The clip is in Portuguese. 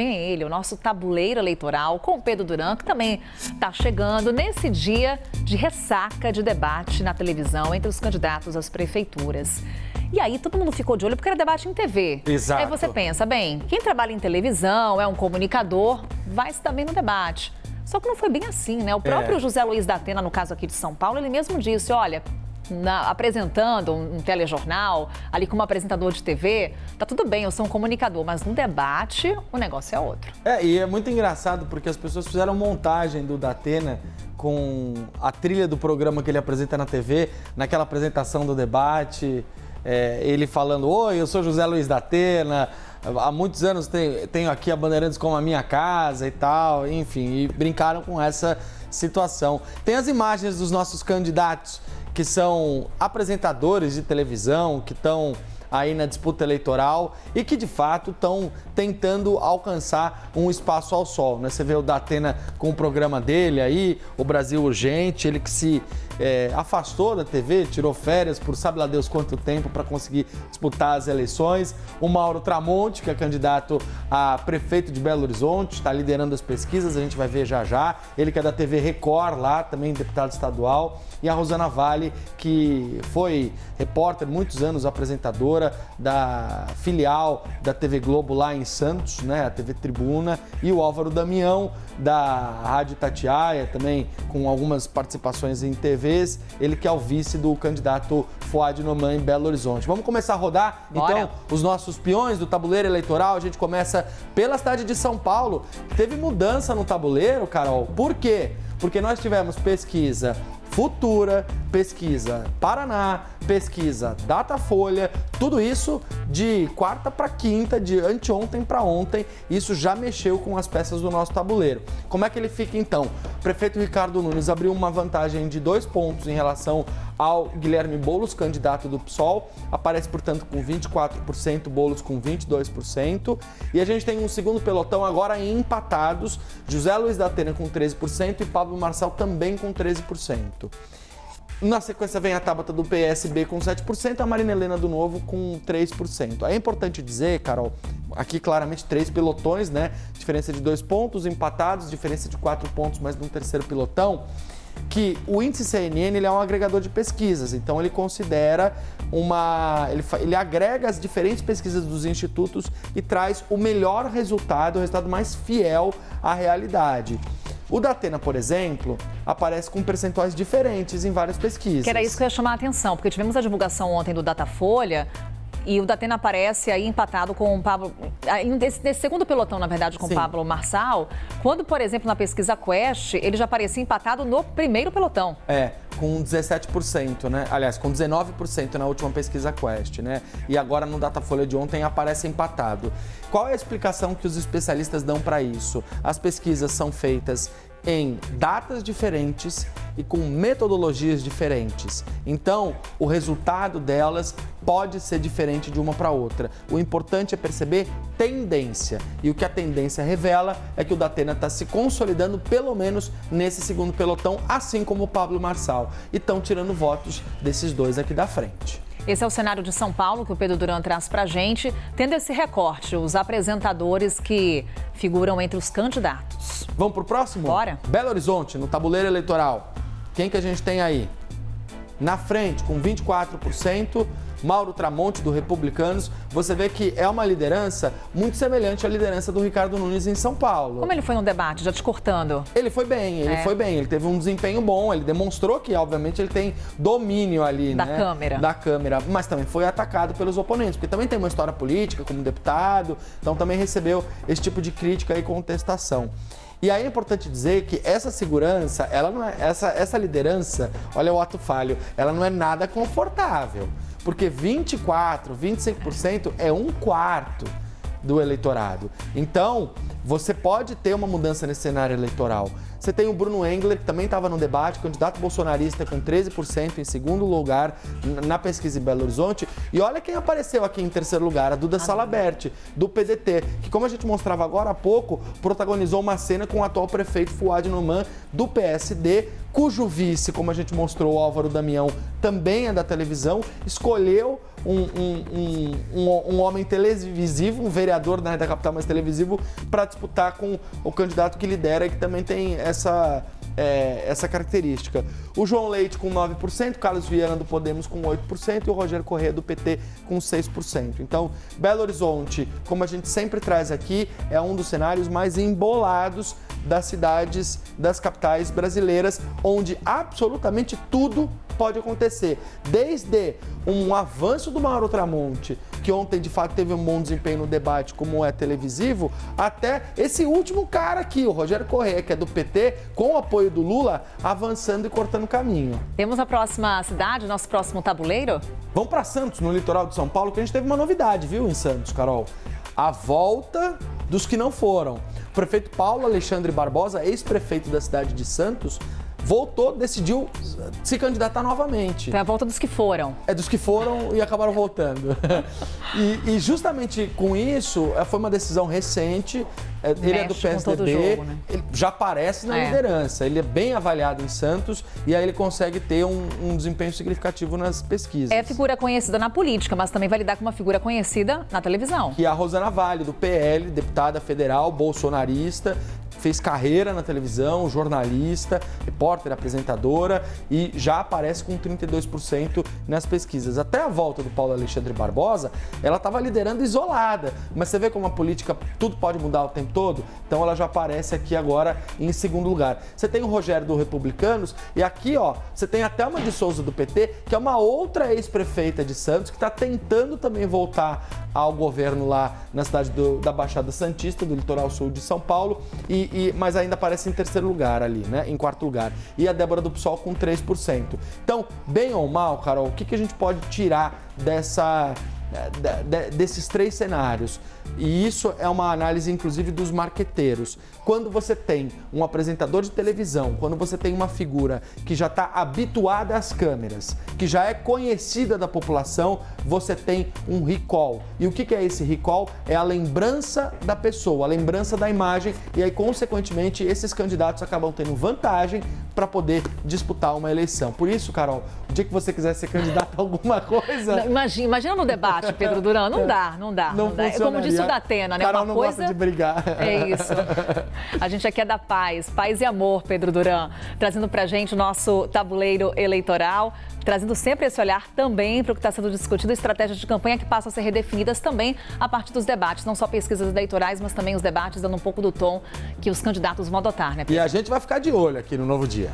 vem ele, o nosso tabuleiro eleitoral com o Pedro Duran, que também está chegando nesse dia de ressaca de debate na televisão entre os candidatos às prefeituras. E aí todo mundo ficou de olho porque era debate em TV. Exato. Aí você pensa, bem, quem trabalha em televisão, é um comunicador, vai se também no debate. Só que não foi bem assim, né? O próprio José Luiz da Atena, no caso aqui de São Paulo, ele mesmo disse, olha, apresentando um telejornal, ali como apresentador de TV, tá tudo bem, eu sou um comunicador, mas no debate o negócio é outro. E é muito engraçado porque as pessoas fizeram montagem do Datena com a trilha do programa que ele apresenta na TV, naquela apresentação do debate, ele falando, oi, eu sou José Luiz da Atena, há muitos anos tenho aqui a Bandeirantes como a minha casa e tal, enfim, e brincaram com essa situação. Tem as imagens dos nossos candidatos que são apresentadores de televisão, que estão aí na disputa eleitoral e que, de fato, estão tentando alcançar um espaço ao sol, né? Você vê o Datena com o programa dele aí, o Brasil Urgente, ele que se afastou da TV, tirou férias por sabe lá Deus quanto tempo para conseguir disputar as eleições. O Mauro Tramonte, que é candidato a prefeito de Belo Horizonte, está liderando as pesquisas, a gente vai ver já já. Ele que é da TV Record lá, também deputado estadual. E a Rosana Vale, que foi repórter, muitos anos apresentadora da filial da TV Globo lá em Santos, né, a TV Tribuna. E o Álvaro Damião, da Rádio Itatiaia, também com algumas participações em TVs. Ele que é o vice do candidato Fouad Noman em Belo Horizonte. Vamos começar a rodar, Bora. Então, os nossos peões do tabuleiro eleitoral. A gente começa pela cidade de São Paulo. Teve mudança no tabuleiro, Carol. Por quê? Porque nós tivemos pesquisa Futura, pesquisa Paraná, pesquisa Datafolha, tudo isso de quarta para quinta, de anteontem para ontem. Isso já mexeu com as peças do nosso tabuleiro. Como é que ele fica então? O prefeito Ricardo Nunes abriu uma vantagem de 2 pontos em relação ao Guilherme Boulos, candidato do PSOL, aparece, portanto, com 24%, Boulos com 22%. E a gente tem um segundo pelotão agora empatados, José Luiz da Atena com 13% e Pablo Marçal também com 13%. Na sequência vem a Tabata do PSB com 7%, a Marina Helena do Novo com 3%. É importante dizer, Carol, aqui claramente 3 pelotões, né? Diferença de 2 pontos empatados, diferença de 4 pontos, mas no terceiro pelotão, que o índice CNN ele é um agregador de pesquisas, então ele considera ele agrega as diferentes pesquisas dos institutos e traz o melhor resultado, o resultado mais fiel à realidade. O Datena, por exemplo, aparece com percentuais diferentes em várias pesquisas. Que era isso que eu ia chamar a atenção, porque tivemos a divulgação ontem do Datafolha e o Datena aparece aí empatado com o Pablo, nesse segundo pelotão, na verdade, com o Pablo Marçal, quando, por exemplo, na pesquisa Quest, ele já aparecia empatado no primeiro pelotão. Com 17%, né? Aliás, com 19% na última pesquisa Quest, né? E agora no Datafolha de ontem aparece empatado. Qual é a explicação que os especialistas dão para isso? As pesquisas são feitas em datas diferentes e com metodologias diferentes. Então, o resultado delas pode ser diferente de uma para outra. O importante é perceber tendência. E o que a tendência revela é que o Datena está se consolidando, pelo menos nesse segundo pelotão, assim como o Pablo Marçal. E estão tirando votos desses dois aqui da frente. Esse é o cenário de São Paulo que o Pedro Duran traz pra gente, tendo esse recorte, os apresentadores que figuram entre os candidatos. Vamos pro próximo? Bora. Belo Horizonte, no tabuleiro eleitoral. Quem que a gente tem aí? Na frente, com 24%, Mauro Tramonte, do Republicanos. Você vê que é uma liderança muito semelhante à liderança do Ricardo Nunes em São Paulo. Como ele foi no debate, já te cortando? Ele foi bem, ele teve um desempenho bom, ele demonstrou que, obviamente, ele tem domínio ali, da né? câmera. Da câmera, mas também foi atacado pelos oponentes, porque também tem uma história política como deputado, então também recebeu esse tipo de crítica e contestação. E aí é importante dizer que essa segurança, ela não é, essa liderança, olha o ato falho, ela não é nada confortável. Porque 24%, 25% é 1/4 do eleitorado. Então, você pode ter uma mudança nesse cenário eleitoral. Você tem o Bruno Engler, que também estava no debate, candidato bolsonarista com 13% em segundo lugar na pesquisa em Belo Horizonte. E olha quem apareceu aqui em terceiro lugar, a Duda Salabert, do PDT, que, como a gente mostrava agora há pouco, protagonizou uma cena com o atual prefeito Fouad Noman, do PSD, cujo vice, como a gente mostrou, o Álvaro Damião, também é da televisão, escolheu um homem televisivo, um vereador da capital mais televisivo, para disputar com o candidato que lidera e que também tem essa característica. O João Leite com 9%, Carlos Viana do Podemos com 8% e o Rogério Corrêa do PT com 6%. Então, Belo Horizonte, como a gente sempre traz aqui, é um dos cenários mais embolados das cidades, das capitais brasileiras, onde absolutamente tudo pode acontecer. Desde um avanço do Mauro Tramonte, que ontem de fato teve um bom desempenho no debate, como é televisivo, até esse último cara aqui, o Rogério Corrêa, que é do PT, com o apoio do Lula, avançando e cortando caminho. Temos a próxima cidade, nosso próximo tabuleiro? Vamos para Santos, no litoral de São Paulo, que a gente teve uma novidade, viu, em Santos, Carol? A volta dos que não foram. O prefeito Paulo Alexandre Barbosa, ex-prefeito da cidade de Santos, voltou, decidiu se candidatar novamente. Então é a volta dos que foram. É dos que foram e acabaram voltando. E justamente com isso, foi uma decisão recente. Ele é do PSDB, jogo, né? Ele já aparece na liderança, ele é bem avaliado em Santos e aí ele consegue ter um desempenho significativo nas pesquisas. É figura conhecida na política, mas também vai lidar com uma figura conhecida na televisão. Que é a Rosana Vale, do PL, deputada federal, bolsonarista, fez carreira na televisão, jornalista, repórter, apresentadora e já aparece com 32% nas pesquisas. Até a volta do Paulo Alexandre Barbosa, ela estava liderando isolada, mas você vê como a política, tudo pode mudar o tempo todo, então ela já aparece aqui agora em segundo lugar. Você tem o Rogério do Republicanos e aqui, ó, você tem a Thelma de Souza do PT, que é uma outra ex-prefeita de Santos, que está tentando também voltar ao governo lá na cidade da Baixada Santista, do litoral sul de São Paulo, mas ainda aparece em terceiro lugar ali, né? Em quarto lugar. E a Débora do PSOL com 3%. Então, bem ou mal, Carol, o que a gente pode tirar desses três cenários? E isso é uma análise, inclusive, dos marqueteiros. Quando você tem um apresentador de televisão, quando você tem uma figura que já está habituada às câmeras, que já é conhecida da população, você tem um recall. E o que é esse recall? É a lembrança da pessoa, a lembrança da imagem, e aí, consequentemente, esses candidatos acabam tendo vantagem para poder disputar uma eleição. Por isso, Carol, o dia que você quiser ser candidato a alguma coisa... Imagina no debate, Pedro Duran, não dá. É como disse o Datena, né? Carol uma não coisa... gosta de brigar. É isso. A gente aqui é da paz e amor, Pedro Duran, trazendo pra gente o nosso tabuleiro eleitoral, trazendo sempre esse olhar também para o que está sendo discutido, estratégias de campanha que passam a ser redefinidas também a partir dos debates, não só pesquisas eleitorais, mas também os debates dando um pouco do tom que os candidatos vão adotar, né, Pedro? E a gente vai ficar de olho aqui no Novo Dia.